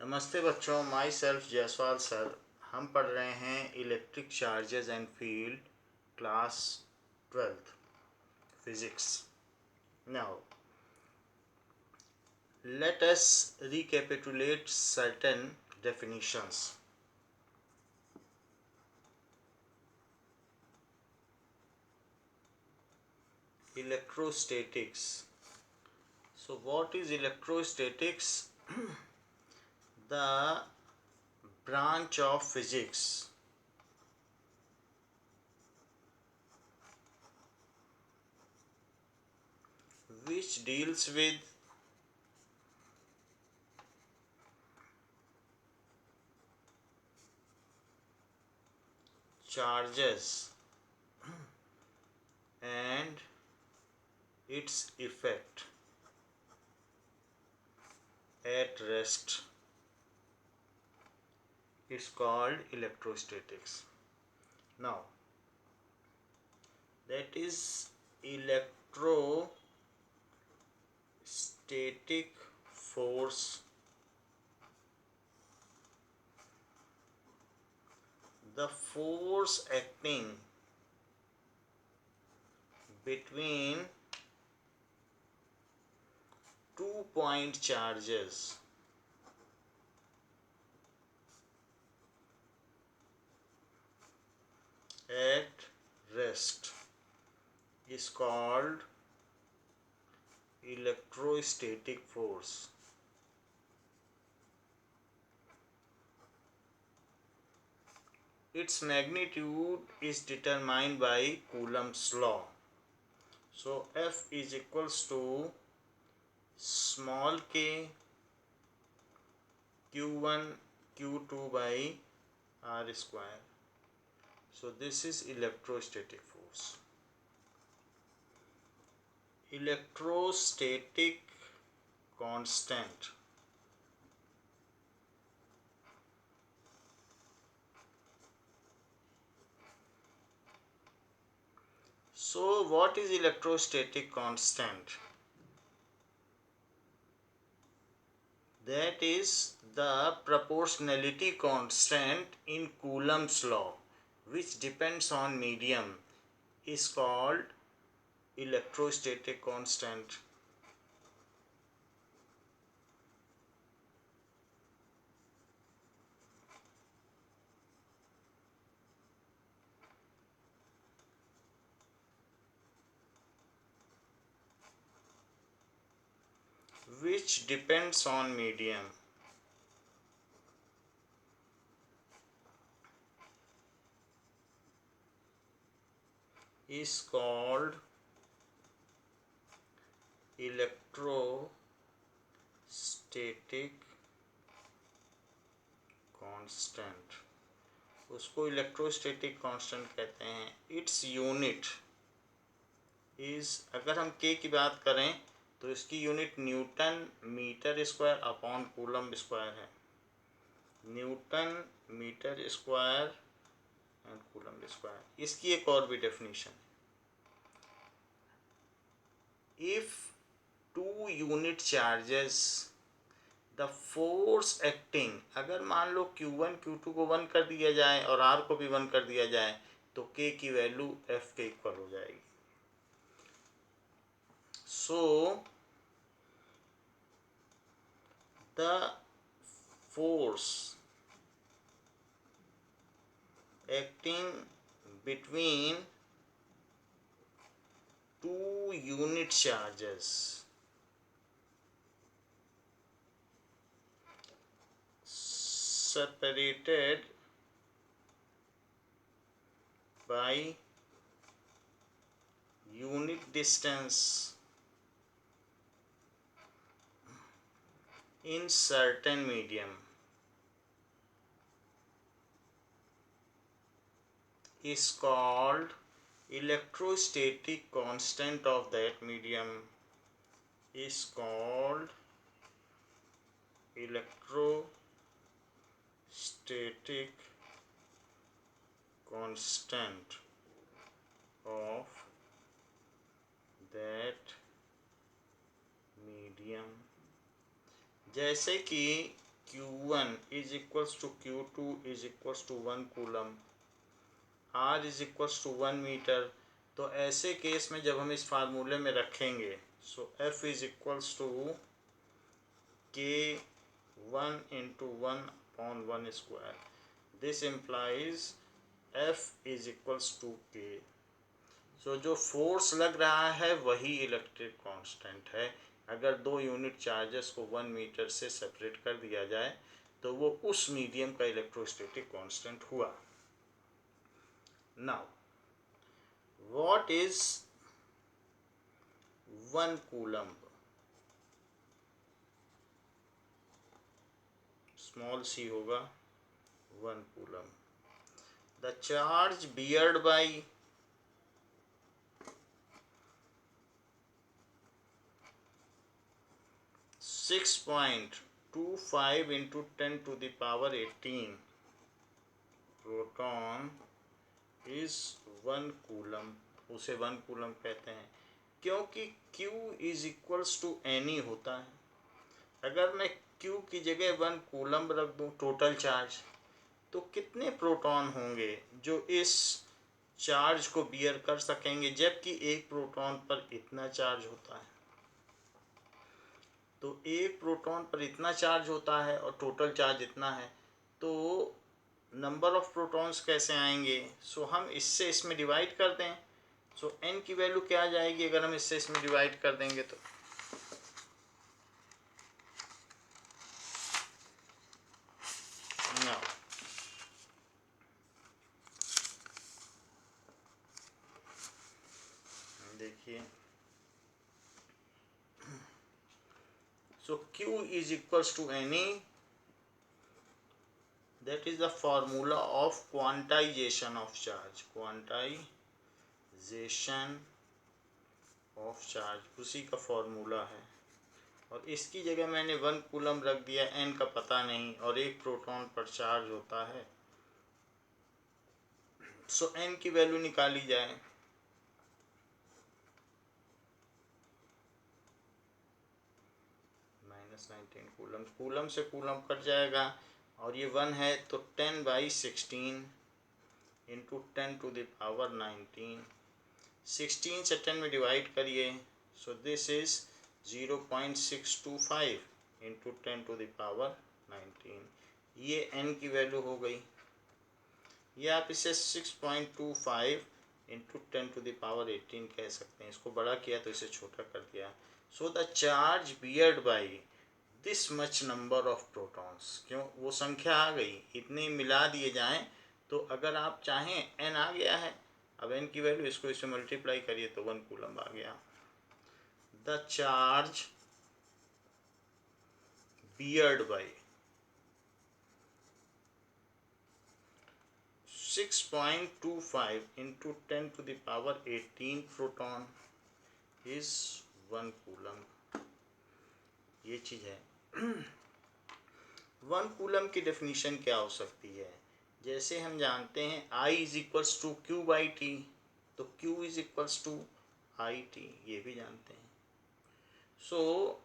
नमस्ते बच्चों, my self Jaiswal sir. हम पढ़ रहे हैं electric charges and field, class 12th physics. Now let us recapitulate certain definitions. Electrostatics. So what is electrostatics? The branch of physics which deals with charges and its effect at rest is called electrostatics. Now, that is electrostatic force, the force acting between 2 point charges at rest is called electrostatic force. Its magnitude is determined by Coulomb's law. So F is equals to small k q1 q2 by r square. So this is electrostatic force. Electrostatic constant. So what is electrostatic constant? That is the proportionality constant in Coulomb's law, which depends on medium, is called electrostatic constant. Which depends on medium. Is called electrostatic constant. उसको electrostatic constant कहते हैं. Its unit is, अगर हम के की बात करें तो इसकी unit newton metre square upon coulomb square है. Newton metre square and coulomb square. इसकी एक और भी डेफिनेशन है. If two unit charges the force acting, अगर मान लो Q1 Q2 को 1 कर दिया जाए और R को भी 1 कर दिया जाए तो K की वैल्यू F के इक्वल हो जाएगी. So the force acting between two unit charges separated by unit distance in certain medium is called electrostatic constant of that medium is called electrostatic constant of that medium. जैसे कि Q1 is equals to Q2 is equals to 1 coulomb, R is equals to 1 metre. तो ऐसे case में जब हम इस फार्मूले में रखेंगे, सो F is equals to K1 into 1 upon 1 square। This implies F is equals to K। सो जो फोर्स लग रहा है वही इलेक्ट्रिक कांस्टेंट है। अगर दो यूनिट चार्जेस को 1 मीटर से सेपरेट कर दिया जाए तो वो उस मीडियम का इलेक्ट्रोस्टैटिक कांस्टेंट हुआ। Now what is 1 coulomb? Small C होगा 1 coulomb. The charge beared by 6.25 into 10 to the power 18 proton is 1 coulomb. उसे 1 कूलम कहते हैं क्योंकि Q is equals to N E होता है। अगर मैं Q की जगह 1 कूलम रख दूं टोटल चार्ज, तो कितने प्रोटॉन होंगे जो इस चार्ज को बियर कर सकेंगे, जबकि एक प्रोटॉन पर इतना चार्ज होता है। तो एक प्रोटॉन पर इतना चार्ज होता है और टोटल चार्ज इतना है, तो नंबर ऑफ प्रोटॉन्स कैसे आएंगे? सो हम इससे इसमें डिवाइड कर दें। सो n की वैल्यू क्या आ जाएगी अगर हम इससे इसमें डिवाइड कर देंगे? तो देखिए, so Q is equals to any, that is the formula of quantization of charge, quantization of charge उसी का फॉर्मूला है। और इसकी जगह मैंने 1 कूलम रख दिया, n का पता नहीं और एक प्रोटॉन पर चार्ज होता है। सो n की वैल्यू निकाली जाए। -19 कूलम, कूलम से कूलम कट जाएगा और ये 1 है तो 10/16 इंटू 10 to the power 19। 16 से 10 में डिवाइड करिए, सो this is 0.625 into 10 to the power 19। ये n की वैल्यू हो गई। ये आप इसे 6.25 इंटू 10 to the power 18 कह सकते हैं। इसको बड़ा किया तो इसे छोटा कर दिया। So the charge beared by this much number of protons, क्यों वो संख्या आ गई, इतने मिला दिए जाएं तो अगर आप चाहें n आ गया है, अब n की वैल्यू इसको इससे मल्टीप्लाई करिए तो 1 कूलम आ गया। The charge beared by 6.25 into 10 to the power 18 proton is 1 coulomb. ये चीज़ है। 1 कूलम की डेफिनेशन क्या हो सकती है? जैसे हम जानते हैं I is equals to Q by T, तो Q is equals to I T, ये भी जानते हैं। So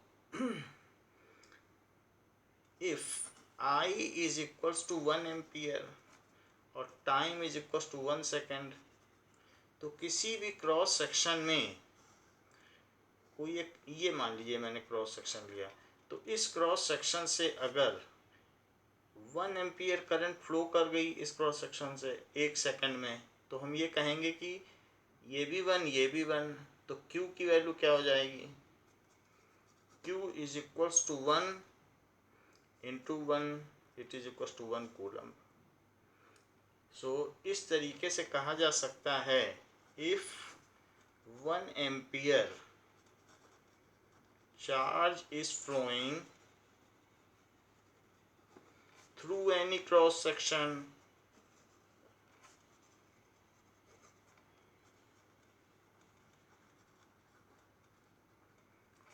if I is equals to 1 ampere और time is equals to 1 second, तो किसी भी क्रॉस सेक्शन में कोई एक, ये मान लीजिए मैंने क्रॉस सेक्शन लिया, तो इस क्रॉस सेक्शन से अगर 1 एम्पियर करंट फ्लो कर गई इस क्रॉस सेक्शन से 1 सेकंड में, तो हम ये कहेंगे कि ये भी 1 ये भी 1, तो Q की वैल्यू क्या हो जाएगी? Q is equals to 1 into 1, it is equals to 1 coulomb. So इस तरीके से कहा जा सकता है, if 1 ampere charge is flowing through any cross section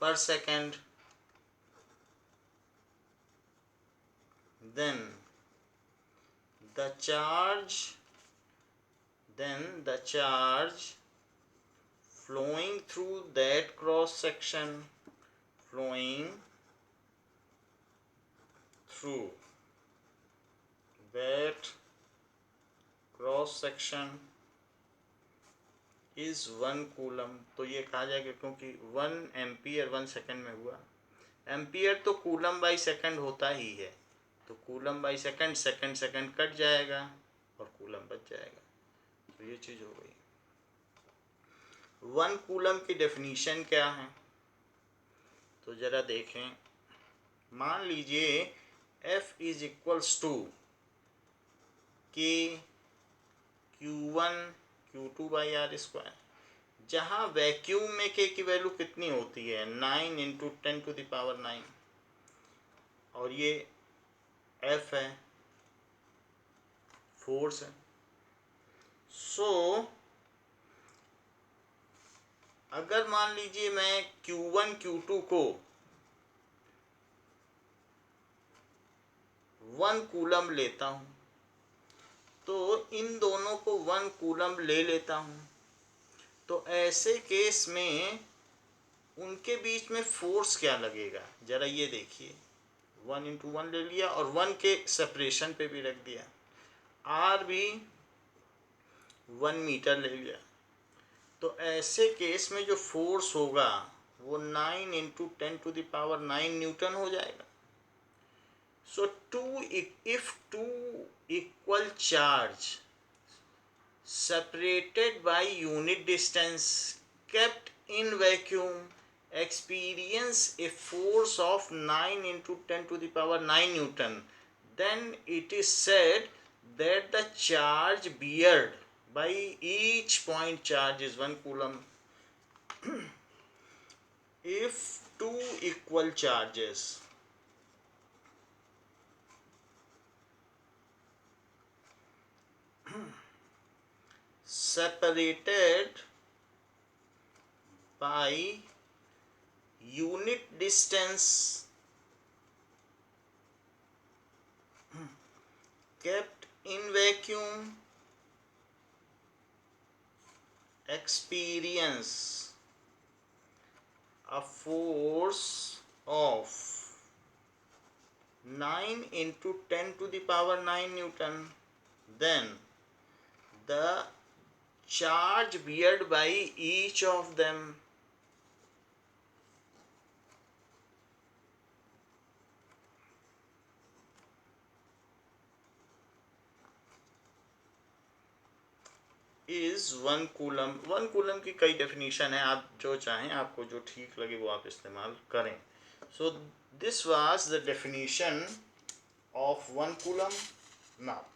per second, then the charge flowing through that cross section true that cross section is 1 coulomb, तो ये कहा जाएगा क्योंकि 1 एम्पियर 1 सेकेंड में हुआ। एम्पियर तो कूलम बाई सेकंड होता ही है, तो coulomb by second, second second cut जाएगा और कूलम बच जाएगा। तो ये चीज़ हो गई। 1 कूलम की डेफिनीशन क्या है, तो ज़रा देखें। मान लीजिए F is equals to K Q1 Q2 by R square, जहाँ वैक्यूम में के की वैल्यू कितनी होती है 9 इंटू 10⁹9, और ये F है, फोर्स है। सो अगर मान लीजिए मैं Q1 Q2 को 1 कूलम लेता हूँ, तो इन दोनों को 1 कूलम ले लेता हूँ, तो ऐसे केस में उनके बीच में फोर्स क्या लगेगा, ज़रा ये देखिए। 1 इंटू 1 ले लिया और 1 के सेपरेशन पे भी रख दिया, आर भी 1 मीटर ले लिया, तो ऐसे केस में जो फोर्स होगा वो 9 इंटू 10⁹9 न्यूटन हो जाएगा। So if two equal charge separated by unit distance kept in vacuum experience a force of 9 into 10⁹9 Newton, then it is said that the charge beared by each point charge is 1 coulomb. If two equal charges separated by unit distance kept in vacuum experience a force of 9 into 10⁹9 Newton, then the charge beared by each of them is 1 coulomb. 1 coulomb की कई definition है, आप जो चाहें, आपको जो ठीक लगे वो आप इस्तेमाल करें। So this was the definition of 1 coulomb. Now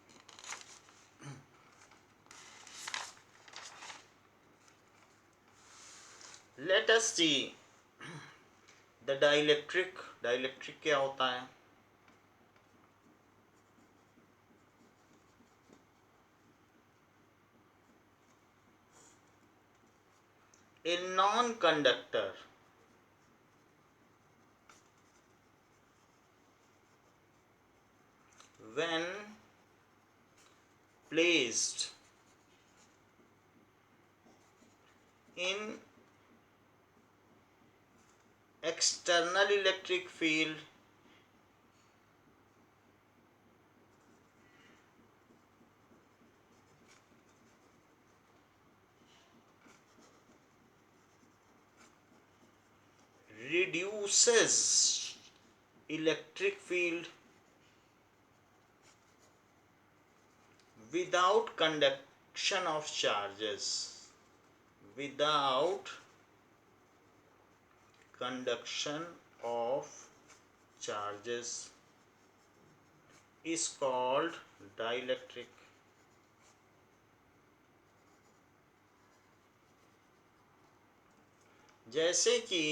let us see the dielectric. Dielectric क्या होता है? A non-conductor when placed in external electric field reduces electric field without conduction of charges, without conduction of charges is called dielectric. जैसे कि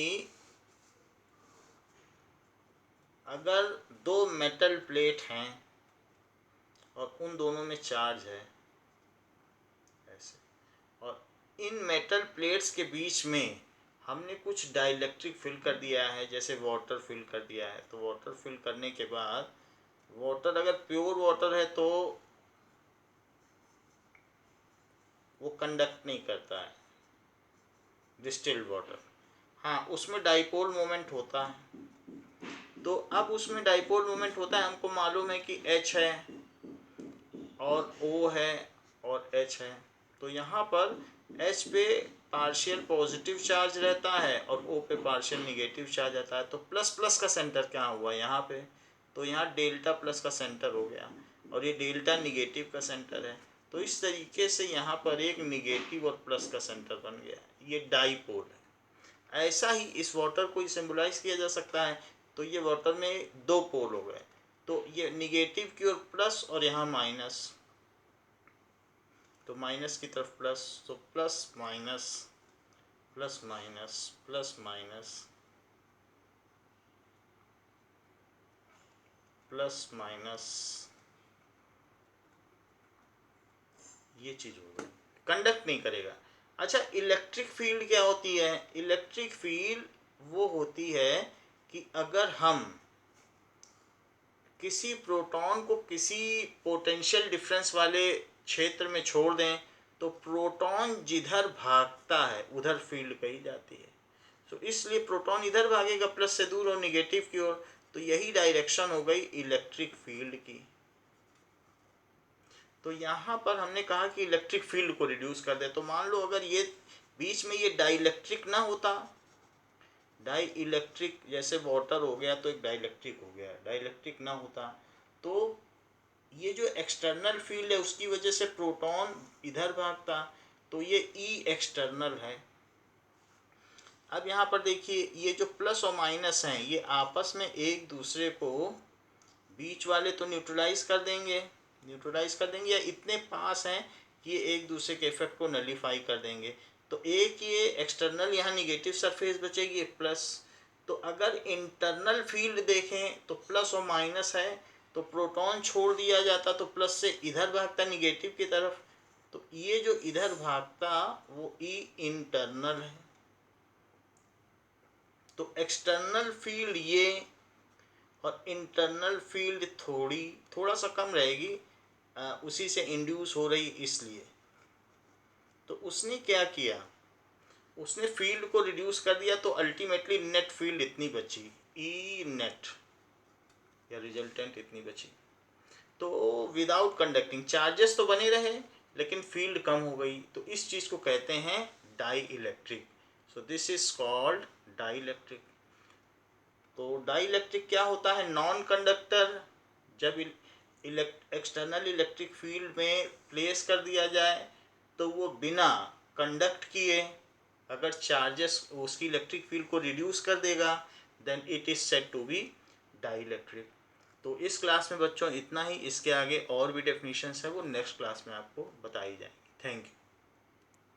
अगर दो metal plate हैं और उन दोनों में चार्ज है ऐसे, और इन मेटल प्लेट्स के बीच में हमने कुछ डाइलेक्ट्रिक फिल कर दिया है, जैसे वाटर फिल कर दिया है, तो वाटर फिल करने के बाद वाटर अगर प्योर वाटर है तो वो कंडक्ट नहीं करता है, डिस्टिल्ड वाटर, हाँ उसमें डाइपोल मोमेंट होता है। तो अब उसमें डाइपोल मोमेंट होता है, हमको मालूम है कि H है और O है और H है। तो यहाँ पर H पे पार्शियल पॉजिटिव चार्ज रहता है और O पे पार्शियल निगेटिव चार्ज रहता है। तो प्लस प्लस का सेंटर क्या हुआ यहाँ पे, तो यहाँ डेल्टा प्लस का सेंटर हो गया और ये डेल्टा निगेटिव का सेंटर है। तो इस तरीके से यहाँ पर एक निगेटिव और प्लस का सेंटर बन गया, ये डाइपोल है। ऐसा ही इस वाटर को सिंबलाइज किया जा सकता है। तो ये वाटर में दो पोल हो गए, तो ये निगेटिव की ओर प्लस और यहाँ माइनस, तो माइनस की तरफ प्लस, तो plus minus plus minus plus minus plus minus, ये चीज़ हो गई, कंडक्ट नहीं करेगा। अच्छा, इलेक्ट्रिक फील्ड क्या होती है? इलेक्ट्रिक फील्ड वो होती है कि अगर हम किसी प्रोटॉन को किसी पोटेंशियल डिफरेंस वाले क्षेत्र में छोड़ दें तो प्रोटॉन जिधर भागता है उधर फील्ड कही जाती है। तो इसलिए प्रोटॉन इधर भागेगा प्लस से दूर और निगेटिव की ओर, तो यही डायरेक्शन हो गई इलेक्ट्रिक फील्ड की। तो यहाँ पर हमने कहा कि इलेक्ट्रिक फील्ड को रिड्यूस कर दे। तो मान लो अगर ये बीच में ये डाइलेक्ट्रिक ना होता, डाई इलेक्ट्रिक जैसे वाटर हो गया तो एक डाइलेक्ट्रिक हो गया, डाइलेक्ट्रिक ना होता तो ये जो एक्सटर्नल फील्ड है उसकी वजह से प्रोटॉन इधर भागता, तो ये ई एक्सटर्नल है। अब यहाँ पर देखिए, ये जो प्लस और माइनस हैं ये आपस में एक दूसरे को, बीच वाले तो न्यूट्रलाइज कर देंगे, या इतने पास हैं कि ये एक दूसरे के इफेक्ट को नलीफाई कर देंगे। तो एक ये एक्सटर्नल यहाँ निगेटिव सरफेस बचेगी प्लस। तो अगर इंटरनल फील्ड देखें तो प्लस और माइनस है, तो प्रोटॉन छोड़ दिया जाता तो प्लस से इधर भागता निगेटिव की तरफ, तो ये जो इधर भागता वो ई इंटरनल है। तो एक्सटर्नल फील्ड ये और इंटरनल फील्ड थोड़ा सा कम रहेगी, उसी से इंड्यूस हो रही इसलिए। तो उसने क्या किया, उसने फील्ड को रिड्यूस कर दिया, तो अल्टीमेटली नेट फील्ड इतनी बची, ई नेट या रिजल्टेंट इतनी बची। तो विदाउट कंडक्टिंग चार्जेस तो बने रहे लेकिन फील्ड कम हो गई, तो इस चीज़ को कहते हैं dielectric. So this is called dielectric. तो डाई इलेक्ट्रिक क्या होता है? नॉन कंडक्टर जब एक्सटर्नल इलेक्ट्रिक फील्ड में प्लेस कर दिया जाए तो वो बिना कंडक्ट किए अगर चार्जेस उसकी इलेक्ट्रिक फील्ड को रिड्यूस कर देगा, then it is said to be dielectric. तो इस क्लास में बच्चों इतना ही, इसके आगे और भी डेफिनेशंस है वो नेक्स्ट क्लास में आपको बताई जाएंगी। Thank you.